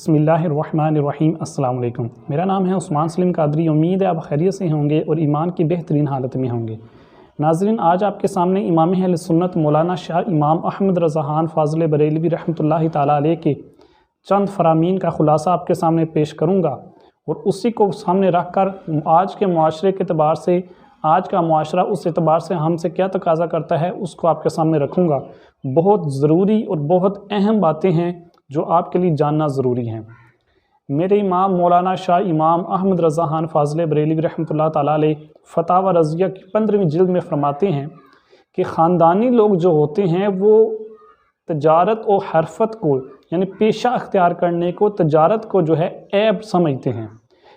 बिस्मिल्लाहिर्रहमानिर्रहीम। अस्सलाम वालेकुम। मेरा नाम है उस्मान सलीम कादरी। उम्मीद है आप खैरियत से होंगे और ईमान की बेहतरीन हालत में होंगे। नाज़रीन, आज आपके सामने इमाम अहले सुन्नत मौलाना शाह इमाम अहमद रज़ा खान फ़ाज़िल बरेलवी रहमतुल्लाहि ताला अलैह के चंद फ़रामीन का ख़ुलासा आपके सामने पेश करूँगा और उसी को सामने रख कर आज के मुआशरे के अतबार से, आज का मुआशरा उस एतबार से हमसे क्या तकाज़ा करता है उसको आपके सामने रखूँगा। बहुत ज़रूरी और बहुत अहम बातें हैं जो आपके लिए जानना ज़रूरी हैं। मेरे इमाम मौलाना शाह इमाम अहमद रज़ा खान फ़ाज़िल बरेलवी रहमतुल्लाह ताला अलैह फ़तावा रज़िया की 15वीं जिल्द में फरमाते हैं कि ख़ानदानी लोग जो होते हैं वो तजारत और हरफत को यानी पेशा अख्तियार करने को, तजारत को जो है ऐब समझते हैं।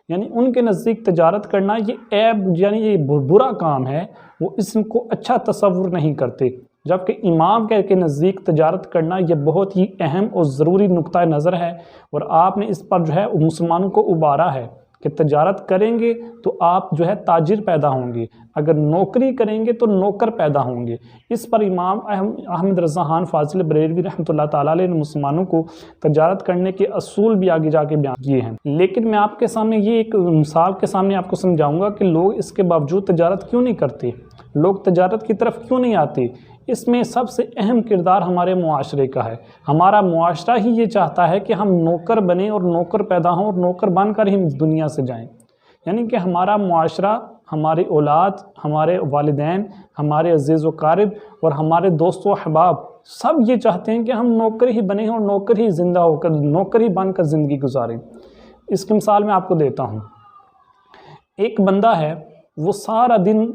यानी उनके नज़दीक तजारत करना ये ऐब यानी ये बुरा काम है, वो इसको अच्छा तसव्वुर नहीं करते। जबकि इमाम के नज़दीक तजारत करना ये बहुत ही अहम और ज़रूरी नुक्ता नज़र है और आपने इस पर जो है मुसलमानों को उबारा है कि तजारत करेंगे तो आप जो है ताजिर पैदा होंगे, अगर नौकरी करेंगे तो नौकर पैदा होंगे। इस पर इमाम अहमद रज़ा खान फ़ाज़िल बरेलवी रहमतुल्लाह ताला अलैह ने मुसलमानों को तजारत करने के असूल भी आगे जाके बयान किए हैं। लेकिन मैं आपके सामने ये एक मिसाल के सामने आपको समझाऊँगा कि लोग इसके बावजूद तजारत क्यों नहीं करते, लोग तजारत की तरफ क्यों नहीं आते। इसमें सबसे अहम किरदार हमारे मुआशरे का है। हमारा मुआशरा ही ये चाहता है कि हम नौकर बने और नौकर पैदा हों और नौकर बनकर ही दुनिया से जाएं। यानी कि हमारा मुआशरा, हमारी औलाद, हमारे वालिदैन, हमारे अज़ीज़ व क़ारिब और हमारे दोस्तों अहबाब सब ये चाहते हैं कि हम नौकर ही बने और नौकर ही ज़िंदा होकर, नौकर ही बनकर ज़िंदगी गुजारें। इसकी मिसाल मैं आपको देता हूँ। एक बंदा है, वो सारा दिन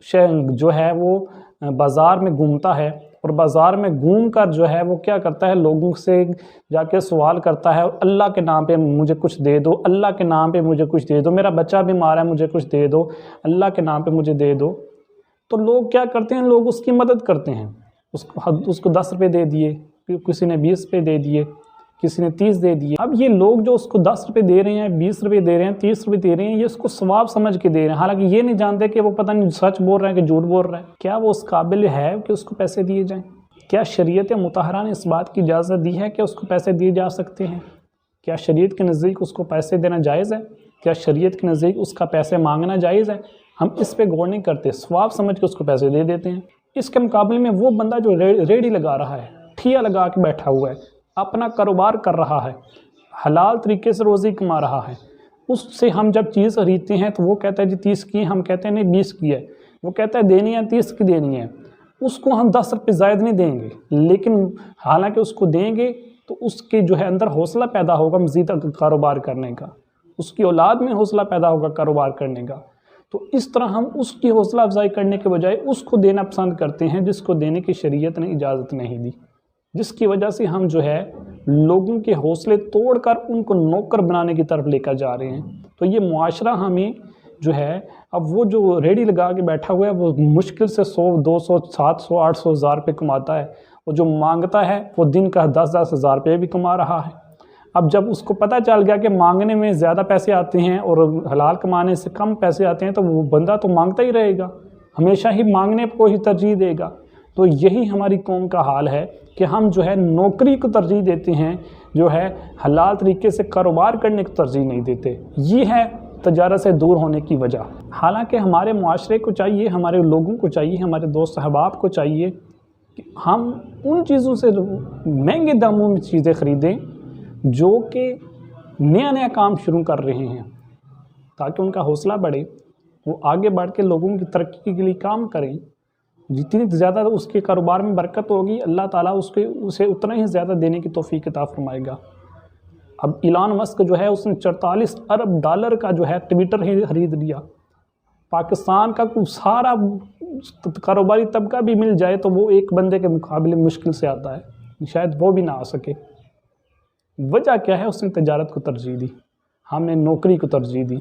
जो है वो बाज़ार में घूमता है और बाज़ार में घूम कर जो है वो क्या करता है, लोगों से जाके सवाल करता है, अल्लाह के नाम पे मुझे कुछ दे दो, अल्लाह के नाम पे मुझे कुछ दे दो, मेरा बच्चा बीमार है मुझे कुछ दे दो, अल्लाह के नाम पे मुझे दे दो। तो लोग क्या करते हैं, लोग उसकी मदद करते हैं। उसको 10 रुपये दे दिए, किसी ने 20 रुपये दे दिए, किसी ने 30 दे दिए। अब ये लोग जो उसको 10 रुपये दे रहे हैं, 20 रुपये दे रहे हैं, 30 रुपये दे रहे हैं, ये उसको सवाब समझ के दे रहे हैं। हालांकि ये नहीं जानते कि वो पता नहीं सच बोल रहे हैं कि झूठ बोल रहा है। क्या वो उस काबिल है कि उसको पैसे दिए जाएं? क्या शरीयत मुतहरा ने इस बात की इजाज़त दी है कि उसको पैसे दिए जा सकते हैं? क्या शरीयत के नज़दीक उसको पैसे देना जायज़ है? क्या शरीयत के नज़दीक उसका पैसे मांगना जायज़ है? हम इस पर गौर नहीं करते, सवाब समझ के उसको पैसे दे देते हैं। इसके मुकाबले में वो बंदा जो रेडी लगा रहा है, ठिया लगा के बैठा हुआ है, अपना कारोबार कर रहा है, हलाल तरीके से रोज़ी कमा रहा है, उससे हम जब चीज़ खरीदते हैं तो वो कहता है जी 30 की है, हम कहते हैं नहीं 20 की है, वो कहता है देनी है 30 की देनी है। उसको हम 10 रुपये ज़ायद नहीं देंगे, लेकिन हालांकि उसको देंगे तो उसके जो है अंदर हौसला पैदा होगा मज़ीद कारोबार करने का, उसकी औलाद में हौसला पैदा होगा कारोबार करने का। तो इस तरह हम उसकी हौसला अफजाई करने के बजाय उसको देना पसंद करते हैं जिसको देने की शरीयत ने इजाज़त नहीं दी, जिसकी वजह से हम जो है लोगों के हौसले तोड़कर उनको नौकर बनाने की तरफ लेकर जा रहे हैं। तो ये मुआशरा हमें जो है, अब वो जो रेडी लगा के बैठा हुआ है वो मुश्किल से 100, 200, 700, 800 हज़ार रुपये कमाता है, और जो मांगता है वो दिन का 10-10 हज़ार रुपये भी कमा रहा है। अब जब उसको पता चल गया कि मांगने में ज़्यादा पैसे आते हैं और हलाल कमाने से कम पैसे आते हैं, तो वो बंदा तो मांगता ही रहेगा, हमेशा ही मांगने को ही तरजीह देगा। तो यही हमारी कौम का हाल है कि हम जो है नौकरी को तरजीह देते हैं, जो है हलाल तरीके से कारोबार करने को तरजीह नहीं देते। ये है तजारत से दूर होने की वजह। हालांकि हमारे मुआशरे को चाहिए, हमारे लोगों को चाहिए, हमारे दोस्त अहबाब को चाहिए कि हम उन चीज़ों से महंगे दामों में चीज़ें ख़रीदें जो कि नया नया काम शुरू कर रहे हैं, ताकि उनका हौसला बढ़े, वो आगे बढ़ के लोगों की तरक्की के लिए काम करें। जितनी ज़्यादा उसके कारोबार में बरकत होगी, अल्लाह ताला उसे उतना ही ज़्यादा देने की तौफीक अता फरमाएगा। अब इलान मस्क जो है उसने 44 अरब डॉलर का जो है ट्विटर ही खरीद लिया। पाकिस्तान का कुछ सारा कारोबारी तबका भी मिल जाए तो वो एक बंदे के मुकाबले मुश्किल से आता है, शायद वो भी ना आ सके। वजह क्या है? उसने तजारत को तरजीह दी, हमने नौकरी को तरजीह दी।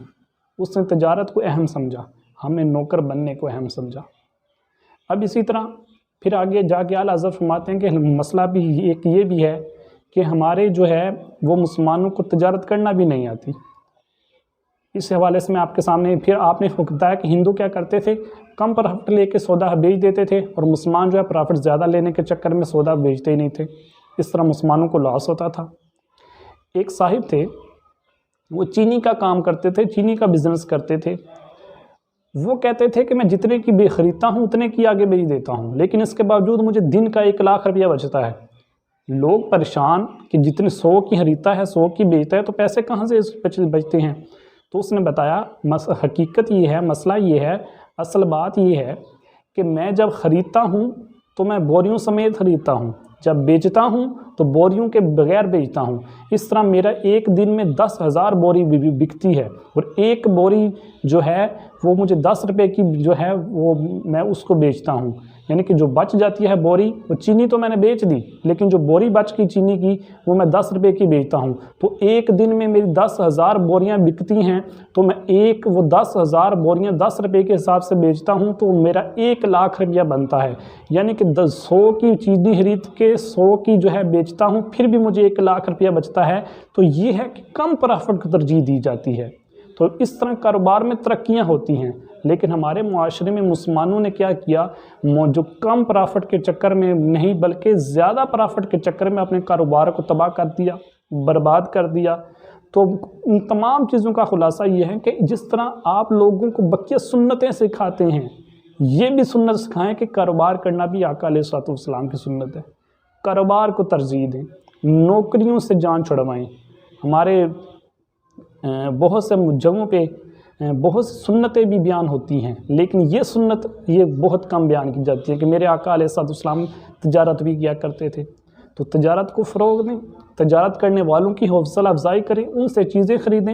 उसने तजारत को अहम समझा, हमने नौकर बनने को अहम समझा। अब इसी तरह फिर आगे जाके आला हज़रत फरमाते हैं कि मसला भी एक ये भी है कि हमारे जो है वो मुसलमानों को तजारत करना भी नहीं आती। इस हवाले से मैं आपके सामने फिर आपने बताया कि हिंदू क्या करते थे, कम प्रॉफिट लेके सौदा बेच देते थे और मुसलमान जो है प्रॉफिट ज़्यादा लेने के चक्कर में सौदा बेचते ही नहीं थे। इस तरह मुसलमानों को लॉस होता था। ایک صاحب تھے، وہ چینی کا کام کرتے تھے، چینی کا بزنس کرتے تھے۔ وہ کہتے تھے کہ میں جتنے کی خریدتا ہوں اتنے کی آگے بیچ دیتا ہوں، لیکن اس کے باوجود مجھے دن کا 1,00,000 روپیہ بچتا ہے۔ لوگ پریشان کہ جتنے 100 کی خریدتا ہے 100 کی بیچتا ہے تو پیسے کہاں سے بچتے ہیں؟ تو اس نے بتایا حقیقت یہ ہے، مسئلہ یہ ہے، اصل بات یہ ہے کہ میں جب خریدتا ہوں تو میں بوریوں سمیت خریدتا ہوں، جب بیچتا ہوں تو بوریوں کے بغیر بیچتا ہوں۔ اس طرح میرا ایک دن میں 10,000 بوری بکتی ہے، اور ایک بوری جو ہے وہ مجھے 10 روپے کی جو ہے وہ میں اس کو بیچتا ہوں، یعنی کہ جو بچ جاتی ہے بوری، وہ چینی تو میں نے بیچ دی، لیکن جو بوری بچ کی چینی کی وہ میں 10 روپے کی بیچتا ہوں۔ تو ایک دن میں میری 10,000 بوریاں بکتی ہیں، تو میں وہ 10,000 بوریاں 10 روپے کے حساب سے بیچتا ہوں تو میرا 1,00,000 روپیہ بنتا ہے، یعنی کہ 100 کی چینی خرید کے 100 کی جو ہے بیچتا ہوں، پھر بھی مجھے 1,00,000 روپیہ بچتا ہے۔ تو یہ ہے کہ کم پرافٹ کو ترجیح دی جاتی ہے۔ تو اس طرح کاروبار میں ترقیاں ہوتی ہیں، لیکن ہمارے معاشرے میں مسلمانوں نے کیا کیا، جو کم پرافٹ کے چکر میں نہیں بلکہ زیادہ پرافٹ کے چکر میں اپنے کاروبار کو تباہ کر دیا، برباد کر دیا۔ تو ان تمام چیزوں کا خلاصہ یہ ہے کہ جس طرح آپ لوگوں کو بقیہ سنتیں سکھاتے ہیں، یہ بھی سنت سکھائیں کہ کاروبار کرنا بھی آقا علیہ الصلوۃ والسلام کی سنت ہے۔ کاروبار کو ترجیح دیں، نوکریوں سے جان چھڑوائیں۔ ہمارے بہت سے جگہوں پہ بہت سی سنتیں بھی بیان ہوتی ہیں، لیکن یہ سنت یہ بہت کم بیان کی جاتی ہے کہ میرے آقا علیہ الصلوۃ والسلام تجارت بھی کیا کرتے تھے۔ تو تجارت کو فروغ دیں، تجارت کرنے والوں کی حوصلہ افزائی کریں، ان سے چیزیں خریدیں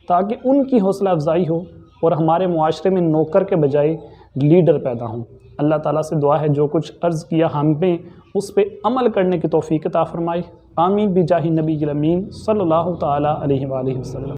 تاکہ ان کی حوصلہ افزائی ہو اور ہمارے معاشرے میں نوکر کے بجائے لیڈر پیدا ہوں۔ اللہ تعالیٰ سے دعا ہے جو کچھ عرض کیا ہم پہ اس پہ عمل کرنے کی توفیق عطا فرمائے۔ آمین بجاہ نبی الامین صلی اللہ تعالیٰ علیہ وآلہ وسلم۔